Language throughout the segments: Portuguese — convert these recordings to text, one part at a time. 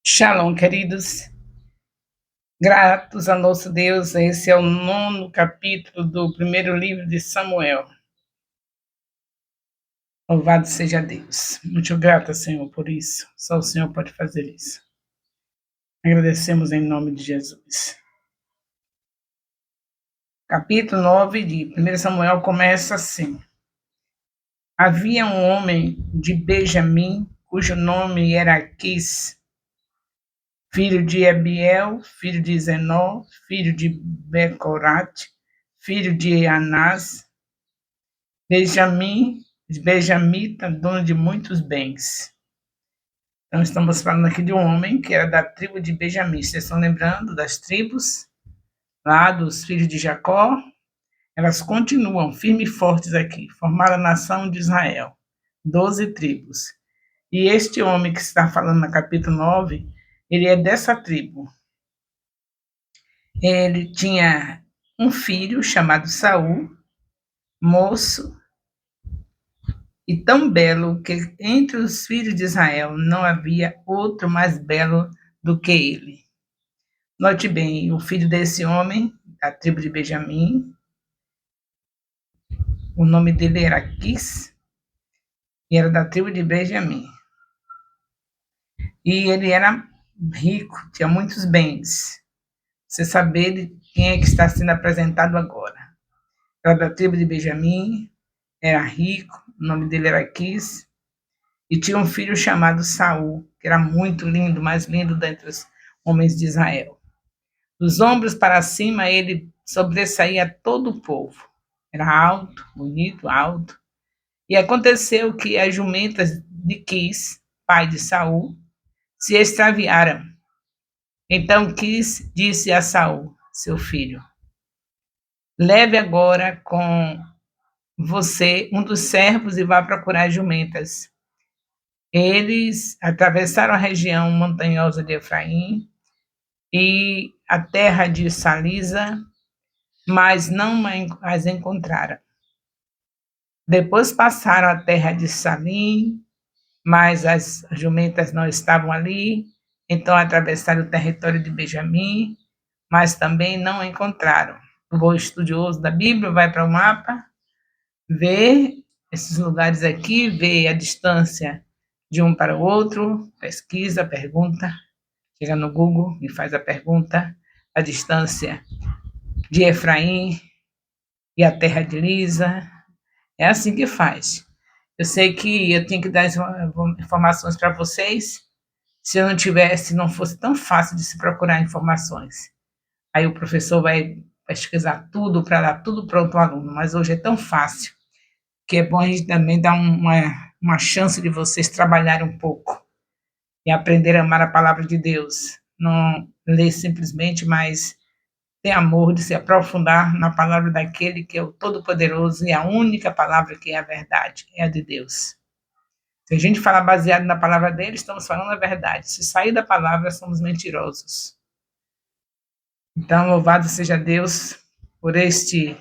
Shalom, queridos. Gratos a nosso Deus, esse é o 9º capítulo do primeiro livro de Samuel. Louvado seja Deus. Muito grata, Senhor, por isso. Só o Senhor pode fazer isso. Agradecemos em nome de Jesus. Capítulo 9 de 1 Samuel começa assim. Havia um homem de Benjamim, cujo nome era Quis, filho de Abiel, filho de Zenó, filho de Becorate, filho de Anás, Benjamita, dono de muitos bens. Então, estamos falando aqui de um homem que era da tribo de Benjamim. Vocês estão lembrando das tribos lá dos filhos de Jacó? Elas continuam firmes e fortes aqui. Formaram a nação de Israel. 12 tribos. E este homem que está falando no capítulo 9, ele é dessa tribo. Ele tinha um filho chamado Saul, moço, e tão belo que entre os filhos de Israel não havia outro mais belo do que ele. Note bem, o filho desse homem, da tribo de Benjamim, o nome dele era Quis, e era da tribo de Benjamim. E ele era rico, tinha muitos bens. Você saber quem é que está sendo apresentado agora. Era da tribo de Benjamim, era rico, o nome dele era Quis, e tinha um filho chamado Saul, que era muito lindo, mais lindo dentre os homens de Israel. Dos ombros para cima ele sobressaía todo o povo. Era alto, bonito, alto. E aconteceu que as jumentas de Quis, pai de Saul, se extraviaram. Então Quis disse a Saul, seu filho: leve agora com você um dos servos e vá procurar as jumentas. Eles atravessaram a região montanhosa de Efraim e a terra de Salisa, mas não as encontraram. Depois passaram a terra de Salim, mas as jumentas não estavam ali. Então atravessaram o território de Benjamim, mas também não encontraram. O bom estudioso da Bíblia vai para o mapa, vê esses lugares aqui, vê a distância de um para o outro, pesquisa, pergunta, chega no Google e faz a pergunta, a distância de Efraim e a terra de Lisa. É assim que faz. Eu sei que eu tenho que dar informações para vocês. Se eu não tivesse, não fosse tão fácil de se procurar informações. Aí o professor vai pesquisar tudo para dar tudo pronto ao aluno. Mas hoje é tão fácil que é bom a gente também dar uma chance de vocês trabalharem um pouco e aprender a amar a palavra de Deus. Não ler simplesmente, mas ter amor de se aprofundar na palavra daquele que é o Todo-Poderoso e a única palavra que é a verdade, é a de Deus. Se a gente falar baseado na palavra dele, estamos falando a verdade. Se sair da palavra, somos mentirosos. Então, louvado seja Deus por este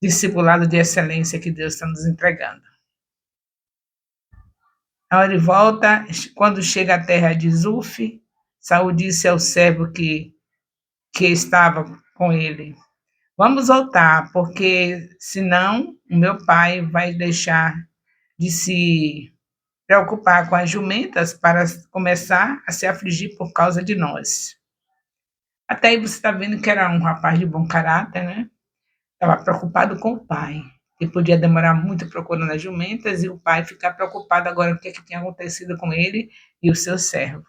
discipulado de excelência que Deus está nos entregando. Então, ele volta, quando chega à terra de Zuf, Saul disse ao servo que estava com ele: vamos voltar, porque senão o meu pai vai deixar de se preocupar com as jumentas para começar a se afligir por causa de nós. Até aí você está vendo que era um rapaz de bom caráter, né? Estava preocupado com o pai, que podia demorar muito procurando as jumentas e o pai ficar preocupado agora com o que tinha acontecido com ele e o seu servo.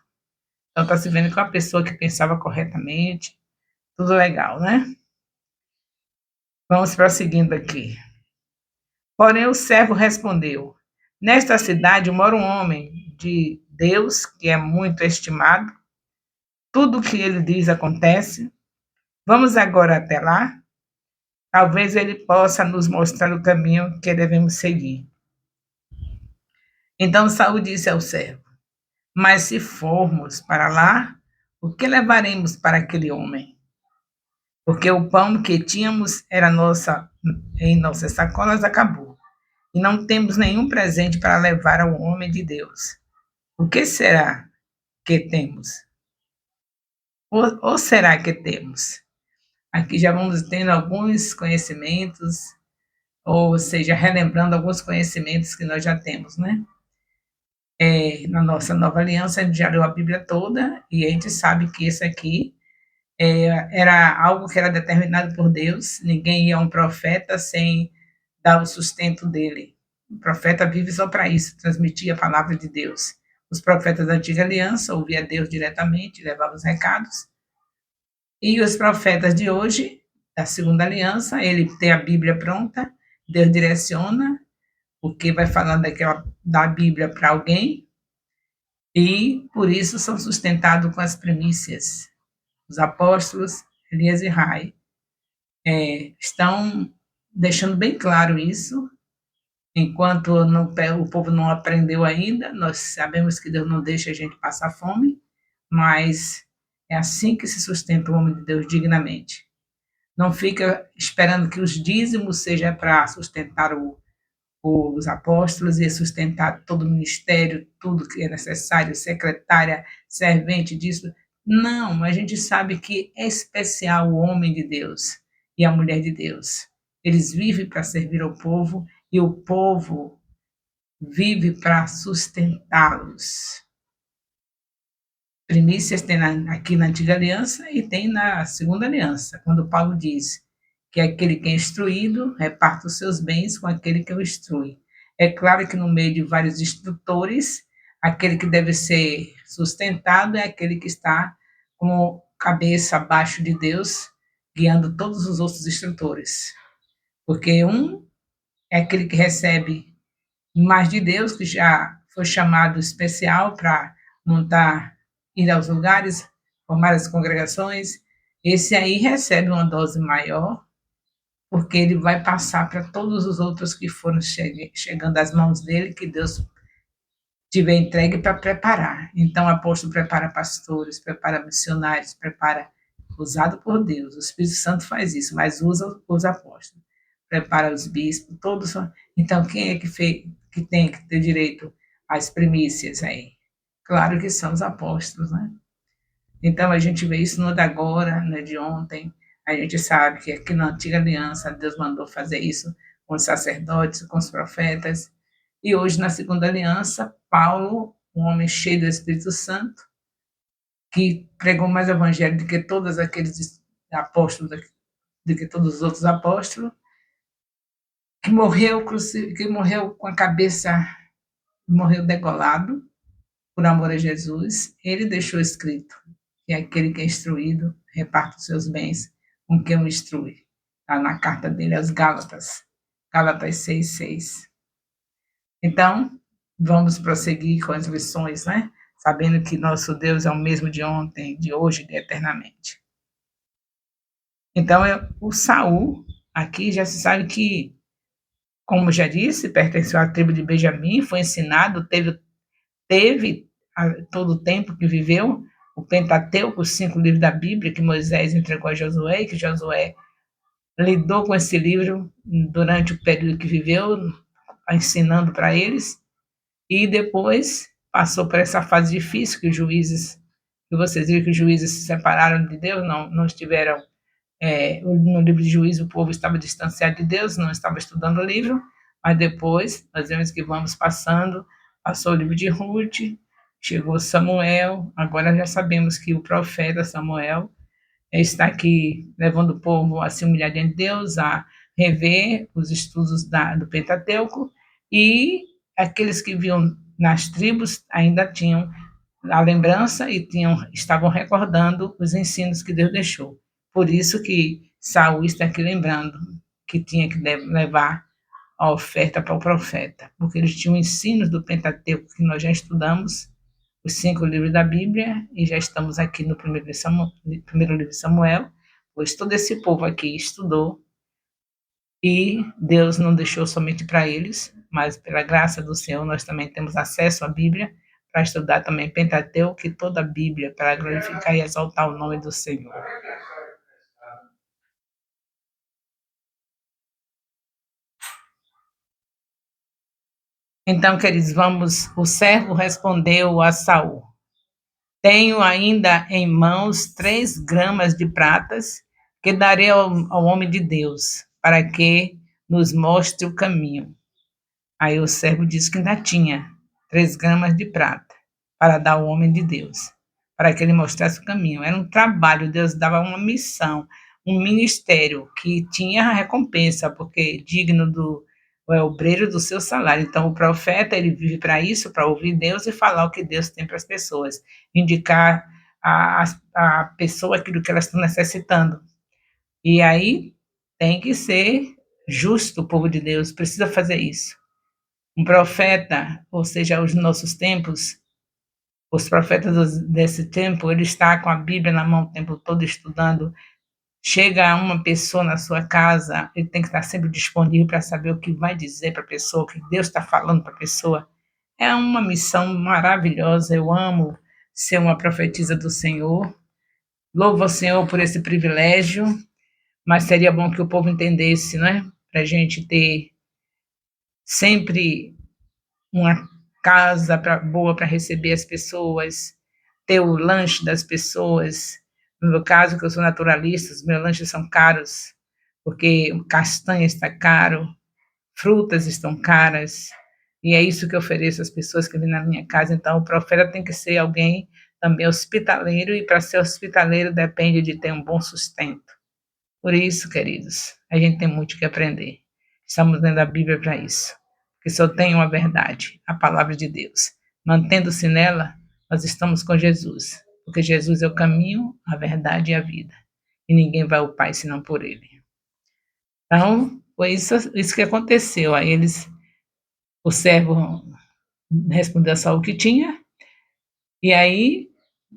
Então está se vendo que uma pessoa que pensava corretamente, tudo legal, né? Vamos prosseguindo aqui. Porém o servo respondeu: nesta cidade mora um homem de Deus que é muito estimado. Tudo o que ele diz acontece. Vamos agora até lá. Talvez ele possa nos mostrar o caminho que devemos seguir. Então Saul disse ao servo: mas se formos para lá, o que levaremos para aquele homem? Porque o pão que tínhamos em nossas sacolas acabou, e não temos nenhum presente para levar ao homem de Deus. O que será que temos? Ou será que temos? Aqui já vamos tendo alguns conhecimentos, ou seja, relembrando alguns conhecimentos que nós já temos, né? Na nossa nova aliança, a gente já leu a Bíblia toda e a gente sabe que esse aqui era algo que era determinado por Deus, ninguém ia a um profeta sem dar o sustento dele. O profeta vive só para isso, transmitir a palavra de Deus. Os profetas da antiga aliança ouviam Deus diretamente, levavam os recados. E os profetas de hoje, da segunda aliança, ele tem a Bíblia pronta, Deus direciona o que vai falando da Bíblia para alguém, e por isso são sustentados com as primícias. Os apóstolos, Elias e Rai, estão deixando bem claro isso. Enquanto o povo não aprendeu ainda, nós sabemos que Deus não deixa a gente passar fome, mas é assim que se sustenta o homem de Deus dignamente. Não fica esperando que os dízimos sejam para sustentar os apóstolos e sustentar todo o ministério, tudo que é necessário, secretária, servente disso. Não, a gente sabe que é especial o homem de Deus e a mulher de Deus. Eles vivem para servir ao povo e o povo vive para sustentá-los. Primícias tem aqui na antiga aliança e tem na segunda aliança, quando Paulo diz que aquele que é instruído reparte os seus bens com aquele que o instrui. É claro que no meio de vários instrutores, aquele que deve ser sustentado é aquele que está com cabeça abaixo de Deus, guiando todos os outros instrutores. Porque um é aquele que recebe mais de Deus, que já foi chamado especial para montar, ir aos lugares, formar as congregações. Esse aí recebe uma dose maior, porque ele vai passar para todos os outros que foram chegando às mãos dele, que Deus tiver entregue para preparar. Então, o apóstolo prepara pastores, prepara missionários, prepara, usado por Deus. O Espírito Santo faz isso, mas usa os apóstolos. Prepara os bispos, todos. Então, quem é que tem que ter direito às primícias aí? Claro que são os apóstolos, né? Então, a gente vê isso não é de agora, não é de ontem. A gente sabe que aqui na antiga aliança, Deus mandou fazer isso com os sacerdotes, com os profetas. E hoje, na segunda aliança, Paulo, um homem cheio do Espírito Santo, que pregou mais evangelho do que todos aqueles apóstolos, do que todos os outros apóstolos, que morreu com a cabeça, morreu degolado, por amor a Jesus, ele deixou escrito que aquele que é instruído reparte os seus bens com quem o instrui. Está na carta dele aos Gálatas, Gálatas 6:6. Então, vamos prosseguir com as lições, né? Sabendo que nosso Deus é o mesmo de ontem, de hoje e de eternamente. Então, o Saul, aqui já se sabe que, como já disse, pertenceu à tribo de Benjamim, foi ensinado, teve todo o tempo que viveu, o Pentateuco, os 5 livros da Bíblia que Moisés entregou a Josué, e que Josué lidou com esse livro durante o período que viveu, ensinando para eles, e depois passou por essa fase difícil que vocês viram que os juízes se separaram de Deus, não estiveram, no livro de Juízo o povo estava distanciado de Deus, não estava estudando o livro, mas depois nós vemos que vamos passando, passou o livro de Ruth, chegou Samuel, agora já sabemos que o profeta Samuel está aqui levando o povo a se humilhar diante de Deus, a rever os estudos do Pentateuco, e aqueles que viam nas tribos ainda tinham a lembrança e estavam recordando os ensinos que Deus deixou. Por isso que Saul está aqui lembrando que tinha que levar a oferta para o profeta, porque eles tinham ensinos do Pentateuco que nós já estudamos, os 5 livros da Bíblia, e já estamos aqui no primeiro livro de Samuel, pois todo esse povo aqui estudou, e Deus não deixou somente para eles, mas pela graça do Senhor nós também temos acesso à Bíblia, para estudar também Pentateuco e toda a Bíblia, para glorificar e exaltar o nome do Senhor. Então, queridos, o servo respondeu a Saul: Tenho ainda em mãos 3 gramas de pratas que darei ao homem de Deus, para que nos mostre o caminho. Aí o servo disse que ainda tinha 3 gramas de prata para dar ao homem de Deus, para que ele mostrasse o caminho. Era um trabalho, Deus dava uma missão, um ministério que tinha a recompensa, porque digno do é o obreiro do seu salário. Então, o profeta, ele vive para isso, para ouvir Deus e falar o que Deus tem para as pessoas, indicar a pessoa aquilo que elas estão necessitando. E aí tem que ser justo o povo de Deus, precisa fazer isso. Um profeta, ou seja, os nossos tempos, os profetas desse tempo, ele está com a Bíblia na mão o tempo todo estudando. Chega uma pessoa na sua casa, ele tem que estar sempre disponível para saber o que vai dizer para a pessoa, o que Deus está falando para a pessoa. É uma missão maravilhosa, eu amo ser uma profetisa do Senhor. Louvo ao Senhor por esse privilégio, mas seria bom que o povo entendesse, né? Para a gente ter sempre uma casa boa para receber as pessoas, ter o lanche das pessoas. No meu caso, que eu sou naturalista, os meus lanches são caros, porque castanha está caro, frutas estão caras, e é isso que eu ofereço às pessoas que vêm na minha casa. Então, o profeta tem que ser alguém também hospitaleiro, e para ser hospitaleiro depende de ter um bom sustento. Por isso, queridos, a gente tem muito que aprender. Estamos lendo a Bíblia para isso, que só tem uma verdade, a palavra de Deus. Mantendo-se nela, nós estamos com Jesus, porque Jesus é o caminho, a verdade e a vida. E ninguém vai ao Pai senão por Ele. Então, foi isso que aconteceu. Aí o servo respondeu só o que tinha, e aí,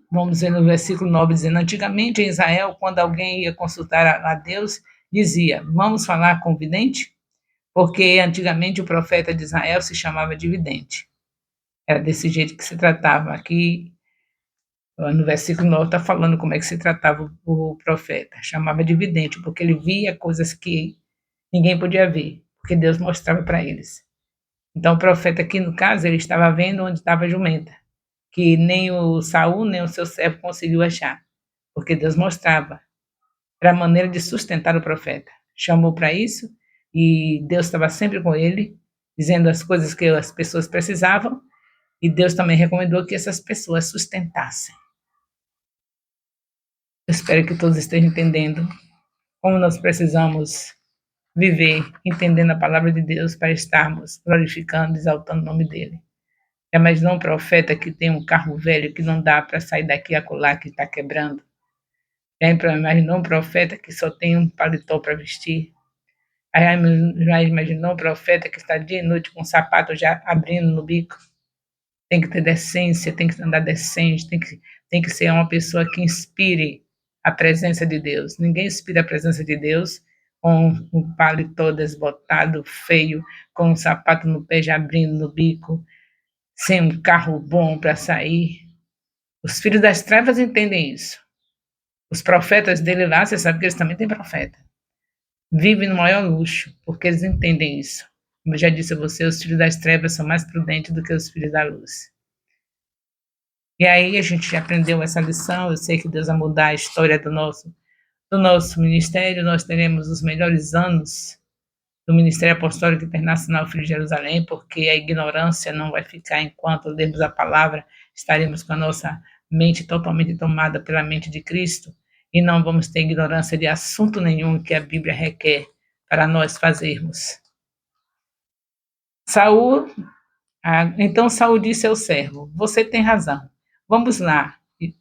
vamos ver no versículo 9, dizendo, antigamente em Israel, quando alguém ia consultar a Deus, dizia, vamos falar com o vidente? Porque antigamente o profeta de Israel se chamava de vidente. Era desse jeito que se tratava. Aqui, no versículo 9, está falando como é que se tratava o profeta. Chamava de vidente, porque ele via coisas que ninguém podia ver, porque Deus mostrava para eles. Então, o profeta aqui, no caso, ele estava vendo onde estava a jumenta, que nem o Saul, nem o seu servo conseguiu achar, porque Deus mostrava. Era a maneira de sustentar o profeta. Chamou para isso, e Deus estava sempre com ele, dizendo as coisas que as pessoas precisavam, e Deus também recomendou que essas pessoas sustentassem. Eu espero que todos estejam entendendo como nós precisamos viver, entendendo a palavra de Deus para estarmos glorificando, exaltando o nome dele. Já imaginou um profeta que tem um carro velho que não dá para sair daqui a colar, que está quebrando? Já imaginou um profeta que só tem um paletó para vestir? Já imaginou um profeta que está dia e noite com o sapato já abrindo no bico? Tem que ter decência, tem que andar decente, tem que ser uma pessoa que inspire a presença de Deus. Ninguém inspira a presença de Deus com um paletó desbotado, feio, com um sapato no pé já abrindo no bico, sem um carro bom para sair. Os filhos das trevas entendem isso. Os profetas dele lá, você sabe que eles também têm profeta. Vivem no maior luxo, porque eles entendem isso. Como eu já disse a você, os filhos das trevas são mais prudentes do que os filhos da luz. E aí a gente já aprendeu essa lição. Eu sei que Deus vai mudar a história do nosso ministério. Nós teremos os melhores anos do Ministério Apostólico Internacional Filho de Jerusalém, porque a ignorância não vai ficar enquanto lermos a palavra. Estaremos com a nossa mente totalmente tomada pela mente de Cristo, e não vamos ter ignorância de assunto nenhum que a Bíblia requer para nós fazermos. Então Saul disse ao servo, você tem razão, vamos lá.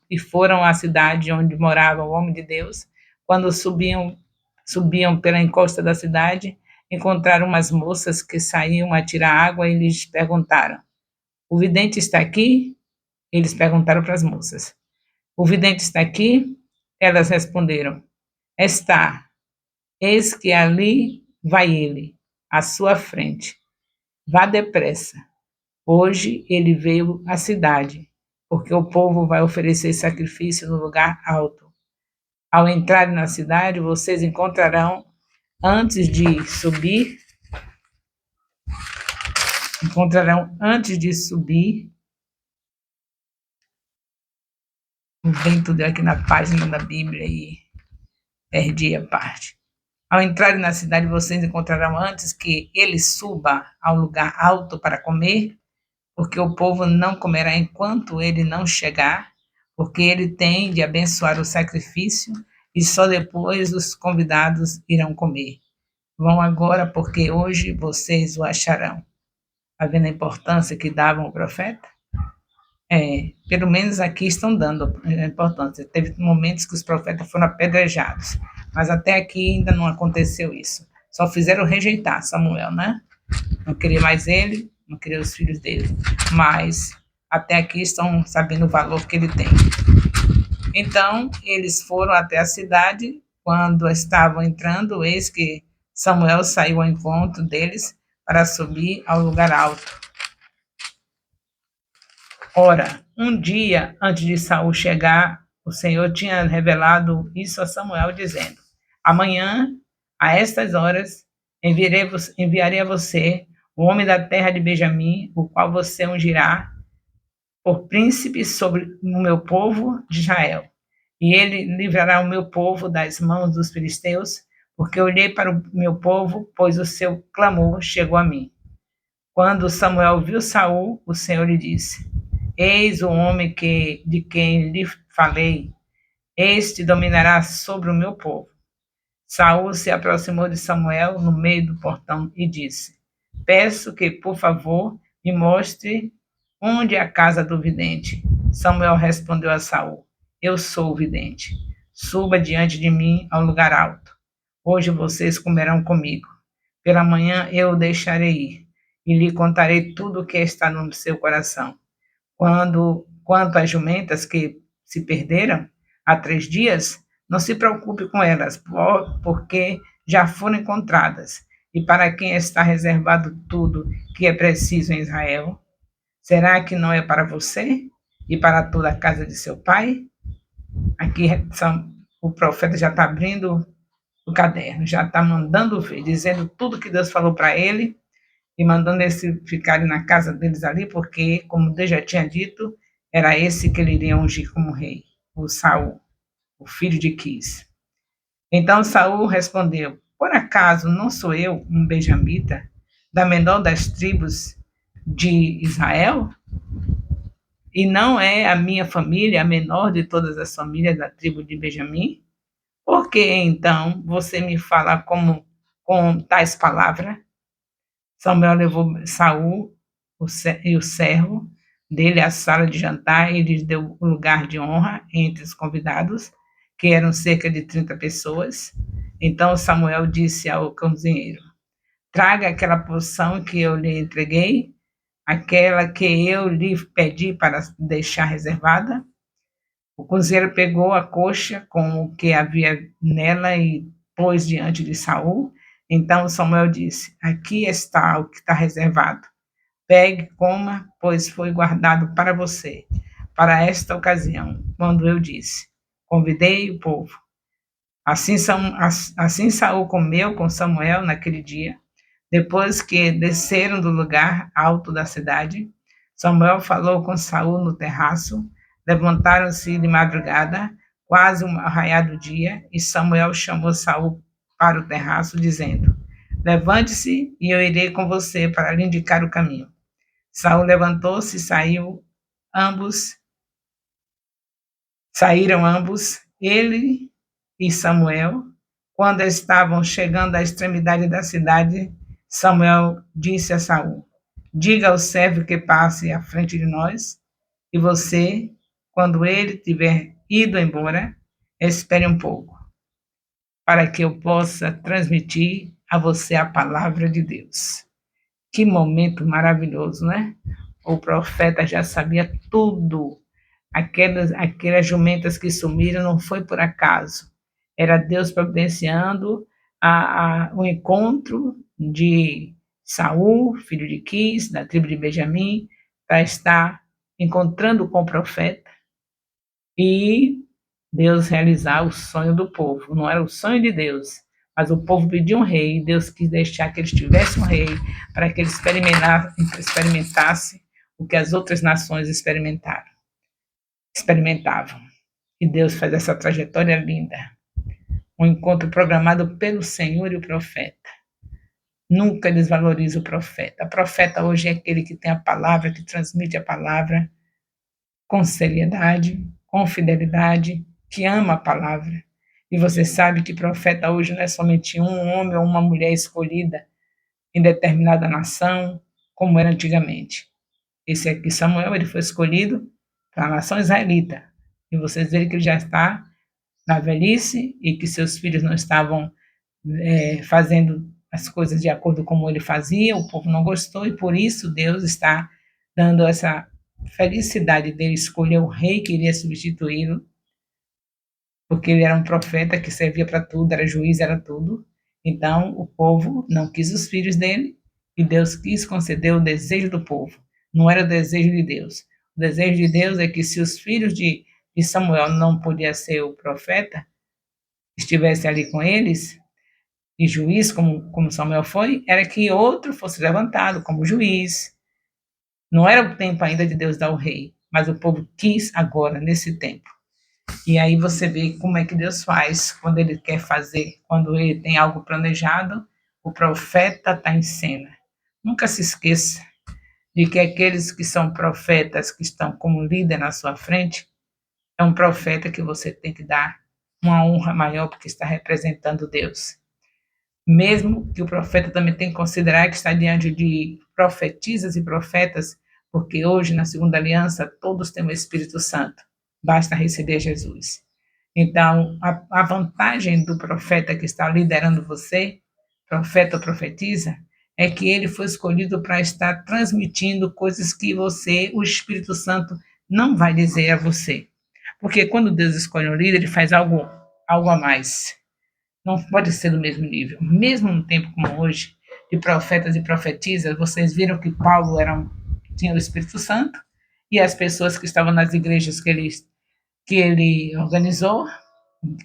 E foram à cidade onde morava o homem de Deus. Quando subiam pela encosta da cidade, encontraram umas moças que saíam a tirar água, e lhes perguntaram, o vidente está aqui? Eles perguntaram para as moças, o vidente está aqui? Elas responderam, está, eis que ali vai ele, à sua frente. Vá depressa. Hoje ele veio à cidade, porque o povo vai oferecer sacrifício no lugar alto. Ao entrarem na cidade, vocês encontrarão, antes de subir, O vento deu aqui na página da Bíblia e perdi a parte. Ao entrarem na cidade, vocês encontrarão antes que ele suba ao lugar alto para comer, porque o povo não comerá enquanto ele não chegar, porque ele tem de abençoar o sacrifício e só depois os convidados irão comer. Vão agora, porque hoje vocês o acharão. Está vendo a importância que davam ao profeta? Pelo menos aqui estão dando importância. Teve momentos que os profetas foram apedrejados, mas até aqui ainda não aconteceu isso. Só fizeram rejeitar Samuel, né? Não queria mais ele, não queria os filhos dele. Mas até aqui estão sabendo o valor que ele tem. Então, eles foram até a cidade. Quando estavam entrando, eis que Samuel saiu ao encontro deles para subir ao lugar alto. Ora, um dia antes de Saul chegar, o Senhor tinha revelado isso a Samuel, dizendo: amanhã, a estas horas, enviarei a você o homem da terra de Benjamim, o qual você ungirá por príncipe sobre o meu povo de Israel. E ele livrará o meu povo das mãos dos filisteus, porque olhei para o meu povo, pois o seu clamor chegou a mim. Quando Samuel viu Saul, o Senhor lhe disse: eis o homem de quem lhe falei, este dominará sobre o meu povo. Saul se aproximou de Samuel no meio do portão e disse: peço que, por favor, me mostre onde é a casa do vidente. Samuel respondeu a Saul: eu sou o vidente. Suba diante de mim ao lugar alto. Hoje vocês comerão comigo. Pela manhã eu o deixarei ir e lhe contarei tudo o que está no seu coração. Quanto às jumentas que se perderam há 3 dias, não se preocupe com elas, porque já foram encontradas. E para quem está reservado tudo que é preciso em Israel? Será que não é para você e para toda a casa de seu pai? Aqui o profeta já está abrindo o caderno, já está mandando ver, dizendo tudo que Deus falou para ele, e mandando eles ficarem na casa deles ali, porque, como Deus já tinha dito, era esse que ele iria ungir como rei, o Saul, o filho de Quis. Então Saul respondeu: por acaso não sou eu um benjamita, da menor das tribos de Israel? E não é a minha família a menor de todas as famílias da tribo de Benjamim? Por que então você me fala com tais palavras? Samuel levou Saul e o servo dele à sala de jantar e lhes deu o lugar de honra entre os convidados, que eram cerca de 30 pessoas. Então Samuel disse ao cozinheiro: traga aquela porção que eu lhe entreguei, aquela que eu lhe pedi para deixar reservada. O cozinheiro pegou a coxa com o que havia nela e pôs diante de Saul. Então Samuel disse: aqui está o que está reservado. Pegue, coma, pois foi guardado para você, para esta ocasião, quando eu disse: convidei o povo. Assim Saul comeu com Samuel naquele dia. Depois que desceram do lugar alto da cidade, Samuel falou com Saul no terraço. Levantaram-se de madrugada, quase o raiar do dia, e Samuel chamou Saul para o terraço, dizendo: levante-se e eu irei com você para lhe indicar o caminho. Saul levantou-se e saíram ambos, ele e Samuel. Quando estavam chegando à extremidade da cidade, Samuel disse a Saul: diga ao servo que passe à frente de nós, e você, quando ele tiver ido embora, espere um pouco, para que eu possa transmitir a você a palavra de Deus. Que momento maravilhoso, né? O profeta já sabia tudo. Aquelas jumentas que sumiram não foi por acaso. Era Deus providenciando o encontro de Saul, filho de Quis, da tribo de Benjamim, para estar encontrando com o profeta e Deus realizar o sonho do povo. Não era o sonho de Deus, mas o povo pediu um rei, e Deus quis deixar que eles tivessem um rei, para que eles experimentassem o que as outras nações experimentavam. E Deus faz essa trajetória linda. Um encontro programado pelo Senhor e o profeta. Nunca desvalorize o profeta. O profeta hoje é aquele que tem a palavra, que transmite a palavra com seriedade, com fidelidade, que ama a palavra. E você sabe que profeta hoje não é somente um homem ou uma mulher escolhida em determinada nação, como era antigamente. Esse aqui, Samuel, ele foi escolhido para a nação israelita. E vocês verem que ele já está na velhice e que seus filhos não estavam fazendo as coisas de acordo com como ele fazia, o povo não gostou, e por isso Deus está dando essa felicidade dele escolher o rei que iria substituí-lo, porque ele era um profeta que servia para tudo, era juiz, era tudo. Então, o povo não quis os filhos dele, e Deus quis conceder o desejo do povo. Não era o desejo de Deus. O desejo de Deus é que se os filhos de Samuel não podia ser o profeta, estivesse ali com eles, e juiz, como Samuel foi, era que outro fosse levantado como juiz. Não era o tempo ainda de Deus dar o rei, mas o povo quis agora, nesse tempo. E aí você vê como é que Deus faz quando ele quer fazer, quando ele tem algo planejado, o profeta está em cena. Nunca se esqueça de que aqueles que são profetas, que estão como líder na sua frente, é um profeta que você tem que dar uma honra maior, porque está representando Deus. Mesmo que o profeta também tem que considerar que está diante de profetisas e profetas, porque hoje, na segunda aliança, todos têm o Espírito Santo. Basta receber Jesus. Então, a vantagem do profeta que está liderando você, profeta ou profetiza, é que ele foi escolhido para estar transmitindo coisas que você, o Espírito Santo, não vai dizer a você. Porque quando Deus escolhe um líder, ele faz algo a mais. Não pode ser do mesmo nível. Mesmo num tempo como hoje, de profetas e profetisas, vocês viram que Paulo tinha o Espírito Santo, e as pessoas que estavam nas igrejas que ele organizou,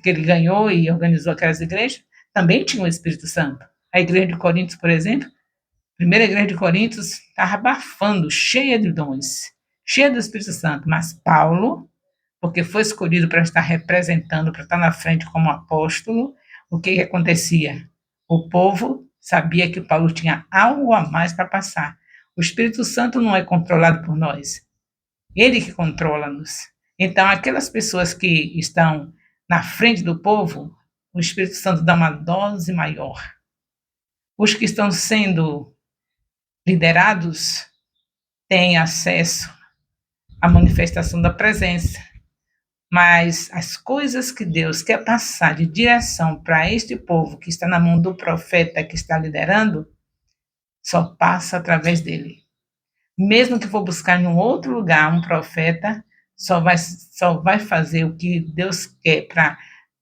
que ele ganhou e organizou aquelas igrejas, também tinham o Espírito Santo. A igreja de Coríntios, por exemplo, a primeira igreja de Coríntios estava abafando, cheia de dons, cheia do Espírito Santo, mas Paulo, porque foi escolhido para estar representando, para estar na frente como apóstolo, o que acontecia? O povo sabia que Paulo tinha algo a mais para passar. O Espírito Santo não é controlado por nós. Ele que controla-nos. Então, aquelas pessoas que estão na frente do povo, o Espírito Santo dá uma dose maior. Os que estão sendo liderados têm acesso à manifestação da presença. Mas as coisas que Deus quer passar de direção para este povo que está na mão do profeta que está liderando, só passa através dele. Mesmo que for buscar em um outro lugar um profeta, só vai fazer o que Deus quer para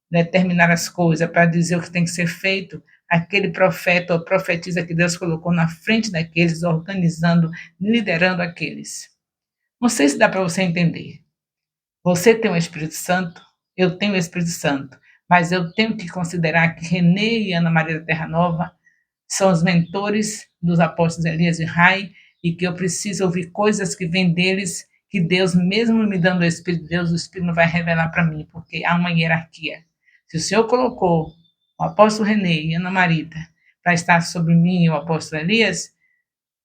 determinar as coisas, para dizer o que tem que ser feito, aquele profeta ou profetisa que Deus colocou na frente daqueles, organizando, liderando aqueles. Não sei se dá para você entender. Você tem o Espírito Santo, eu tenho o Espírito Santo, mas eu tenho que considerar que Renê e Ana Maria da Terra Nova são os mentores dos apóstolos Elias e Rai, e que eu preciso ouvir coisas que vêm deles, que Deus, mesmo me dando o Espírito de Deus, o Espírito não vai revelar para mim, porque há uma hierarquia. Se o Senhor colocou o apóstolo Renê e Ana Marita para estar sobre mim e o apóstolo Elias,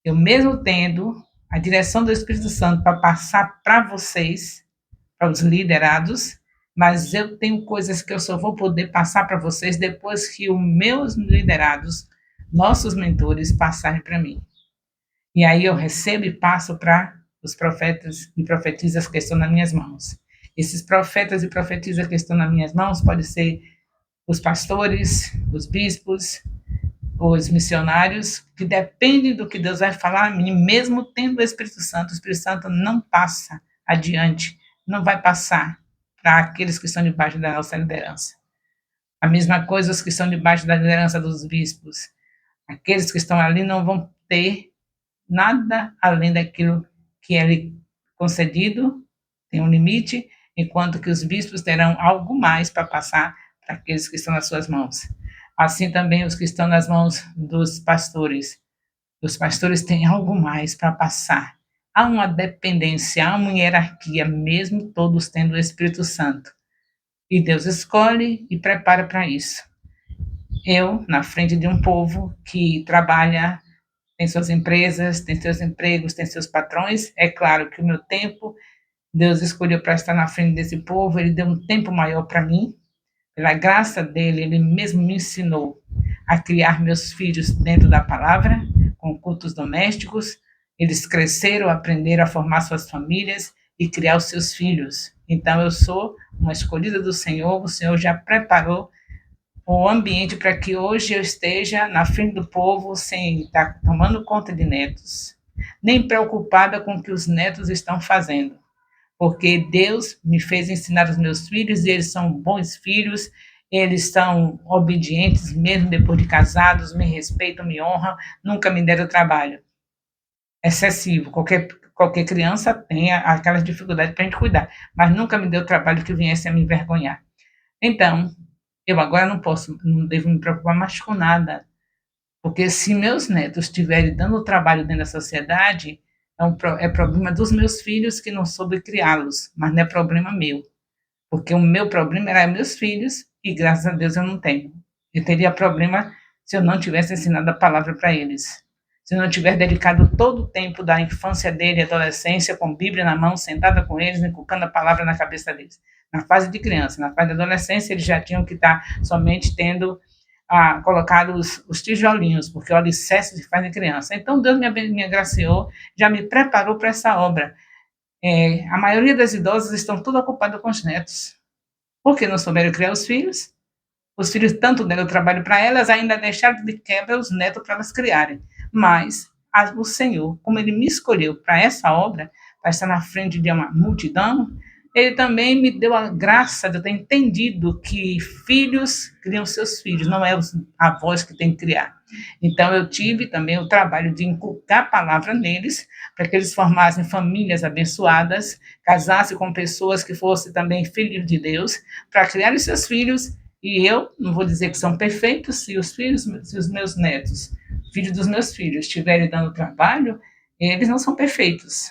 eu mesmo tendo a direção do Espírito Santo para passar para vocês, para os liderados, mas eu tenho coisas que eu só vou poder passar para vocês depois que os meus liderados, nossos mentores, passarem para mim. E aí eu recebo e passo para os profetas e profetisas que estão nas minhas mãos. Esses profetas e profetisas que estão nas minhas mãos podem ser os pastores, os bispos, os missionários, que dependem do que Deus vai falar a mim, mesmo tendo o Espírito Santo não passa adiante, não vai passar para aqueles que estão debaixo da nossa liderança. A mesma coisa os que estão debaixo da liderança dos bispos. Aqueles que estão ali não vão ter nada além daquilo que é lhe concedido, tem um limite, enquanto que os bispos terão algo mais para passar para aqueles que estão nas suas mãos. Assim também os que estão nas mãos dos pastores. Os pastores têm algo mais para passar. Há uma dependência, há uma hierarquia, mesmo todos tendo o Espírito Santo. E Deus escolhe e prepara para isso. Eu, na frente de um povo que trabalha, tem suas empresas, tem seus empregos, tem seus patrões, é claro que o meu tempo, Deus escolheu para estar na frente desse povo, ele deu um tempo maior para mim, pela graça dele, ele mesmo me ensinou a criar meus filhos dentro da palavra, com cultos domésticos. Eles cresceram, aprenderam a formar suas famílias e criar os seus filhos. Então, eu sou uma escolhida do Senhor, o Senhor já preparou o ambiente para que hoje eu esteja na frente do povo sem estar tomando conta de netos, nem preocupada com o que os netos estão fazendo, porque Deus me fez ensinar os meus filhos e eles são bons filhos, eles são obedientes mesmo depois de casados, me respeitam, me honram, nunca me deram trabalho excessivo. Qualquer criança tem aquelas dificuldades para a gente cuidar, mas nunca me deu trabalho que viesse a me envergonhar. Então, eu agora não devo me preocupar mais com nada, porque se meus netos estiverem dando trabalho dentro da sociedade, é problema dos meus filhos que não soube criá-los, mas não é problema meu, porque o meu problema era meus filhos e graças a Deus eu não tenho. Eu teria problema se eu não tivesse ensinado a palavra para eles. Se eu não tiver dedicado todo o tempo da infância dele e adolescência com Bíblia na mão, sentada com eles, inculcando a palavra na cabeça deles. Na fase de criança, na fase de adolescência, eles já tinham que estar somente tendo colocado os tijolinhos, porque o alicerce se faz de criança. Então, Deus me agraciou, já me preparou para essa obra. A maioria das idosas estão tudo ocupadas com os netos, porque não souberam criar os filhos tanto deram trabalho para elas, ainda deixaram de quebra os netos para elas criarem. Mas o Senhor, como Ele me escolheu para essa obra, para estar na frente de uma multidão, Ele também me deu a graça de eu ter entendido que filhos criam seus filhos, não é os avós que têm que criar. Então, eu tive também o trabalho de inculcar a palavra neles, para que eles formassem famílias abençoadas, casassem com pessoas que fossem também filhos de Deus, para criar os seus filhos. E eu não vou dizer que são perfeitos, se os meus netos, filhos dos meus filhos, estiverem dando trabalho, eles não são perfeitos.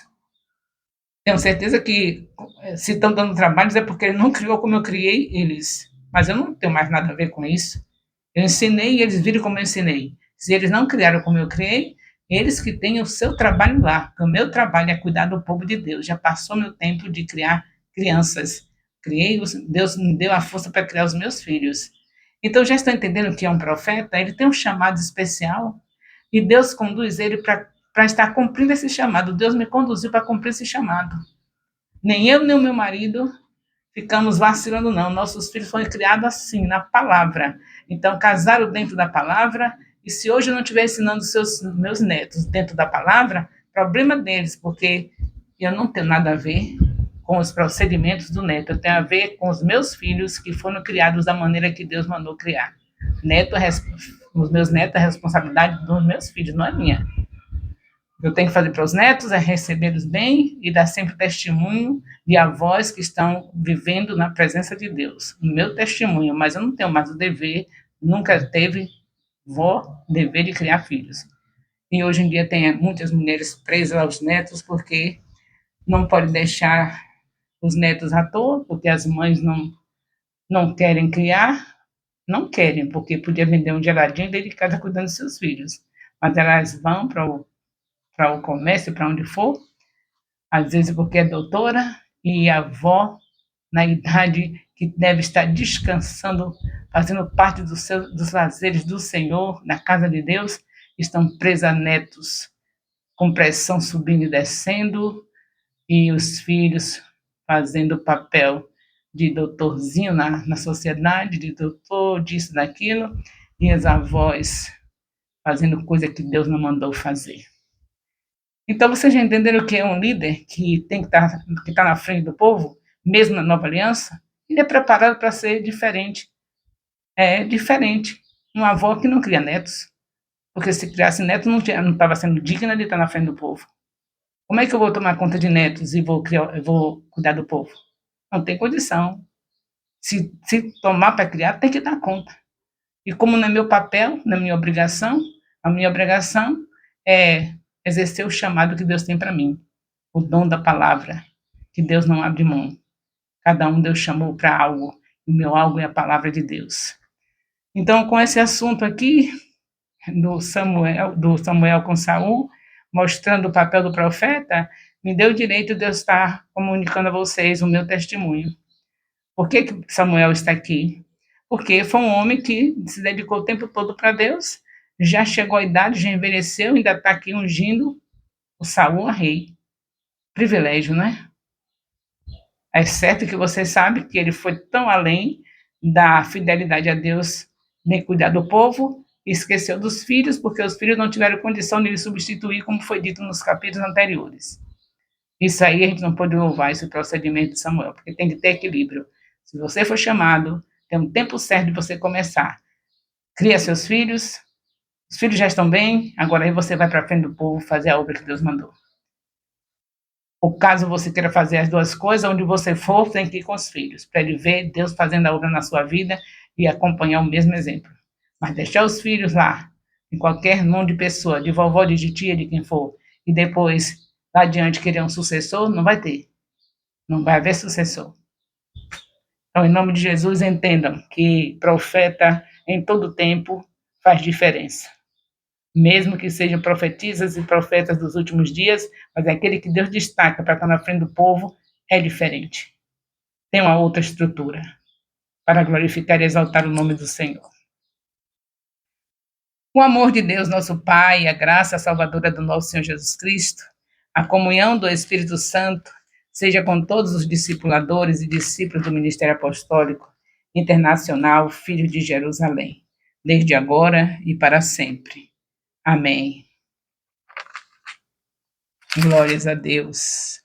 Tenho certeza que se estão dando trabalhos é porque ele não criou como eu criei eles. Mas eu não tenho mais nada a ver com isso. Eu ensinei e eles viram como eu ensinei. Se eles não criaram como eu criei, eles que têm o seu trabalho lá. O meu trabalho é cuidar do povo de Deus. Já passou meu tempo de criar crianças. Deus me deu a força para criar os meus filhos. Então, já estou entendendo que é um profeta, ele tem um chamado especial e Deus conduz ele para estar cumprindo esse chamado. Deus me conduziu para cumprir esse chamado. Nem eu, nem o meu marido ficamos vacilando, não. Nossos filhos foram criados assim, na palavra. Então, casaram dentro da palavra, e se hoje eu não estiver ensinando meus netos dentro da palavra, problema deles, porque eu não tenho nada a ver com os procedimentos do neto, eu tenho a ver com os meus filhos que foram criados da maneira que Deus mandou criar. Os meus netos é responsabilidade dos meus filhos, não é minha. Eu tenho que fazer para os netos é recebê-los bem e dar sempre testemunho de avós que estão vivendo na presença de Deus. O meu testemunho, mas eu não tenho mais o dever, nunca teve dever de criar filhos. E hoje em dia tem muitas mulheres presas aos netos porque não pode deixar os netos à toa, porque as mães não querem criar, não querem, porque podia vender um geladinho e dedicada cuidando dos seus filhos. Mas elas vão para o comércio, para onde for, às vezes porque é doutora e a avó, na idade que deve estar descansando, fazendo parte dos lazeres do Senhor, na casa de Deus, estão presas a netos, com pressão subindo e descendo, e os filhos fazendo o papel de doutorzinho na sociedade, de doutor, disso, daquilo, e as avós fazendo coisa que Deus não mandou fazer. Então, vocês já entenderam que é um líder que tem que estar na frente do povo, mesmo na nova aliança? Ele é preparado para ser diferente. É diferente. Uma avó que não cria netos, porque se criasse netos não estava sendo digna de estar na frente do povo. Como é que eu vou tomar conta de netos e vou cuidar do povo? Não tem condição. Se tomar para criar, tem que dar conta. E como não é meu papel, não é minha obrigação, a minha obrigação é exercer o chamado que Deus tem para mim, o dom da palavra, que Deus não abre mão. Cada um Deus chamou para algo, O meu algo é a palavra de Deus. Então, com esse assunto aqui, do Samuel com Saul, mostrando o papel do profeta, me deu o direito de eu estar comunicando a vocês o meu testemunho. Por que Samuel está aqui? Porque foi um homem que se dedicou o tempo todo para Deus, já chegou à idade, já envelheceu, ainda está aqui ungindo o Saul a rei. Privilégio, né? É certo que você sabe que ele foi tão além da fidelidade a Deus, nem cuidar do povo, e esqueceu dos filhos, porque os filhos não tiveram condição de lhe substituir, como foi dito nos capítulos anteriores. Isso aí a gente não pode louvar esse procedimento de Samuel, porque tem que ter equilíbrio. Se você for chamado, tem um tempo certo de você começar. Cria seus filhos, os filhos já estão bem, agora aí você vai para frente do povo fazer a obra que Deus mandou. Ou caso você queira fazer as duas coisas, onde você for, tem que ir com os filhos, para ele ver Deus fazendo a obra na sua vida e acompanhar o mesmo exemplo. Mas deixar os filhos lá, em qualquer nome de pessoa, de vovó, de tia, de quem for, e depois, lá adiante, querer um sucessor, não vai ter. Não vai haver sucessor. Então, em nome de Jesus, entendam que profeta em todo tempo faz diferença. Mesmo que sejam profetisas e profetas dos últimos dias, mas aquele que Deus destaca para estar na frente do povo é diferente. Tem uma outra estrutura para glorificar e exaltar o nome do Senhor. O amor de Deus, nosso Pai, a graça salvadora do nosso Senhor Jesus Cristo, a comunhão do Espírito Santo, seja com todos os discipuladores e discípulos do Ministério Apostólico Internacional Filho de Jerusalém, desde agora e para sempre. Amém. Glórias a Deus.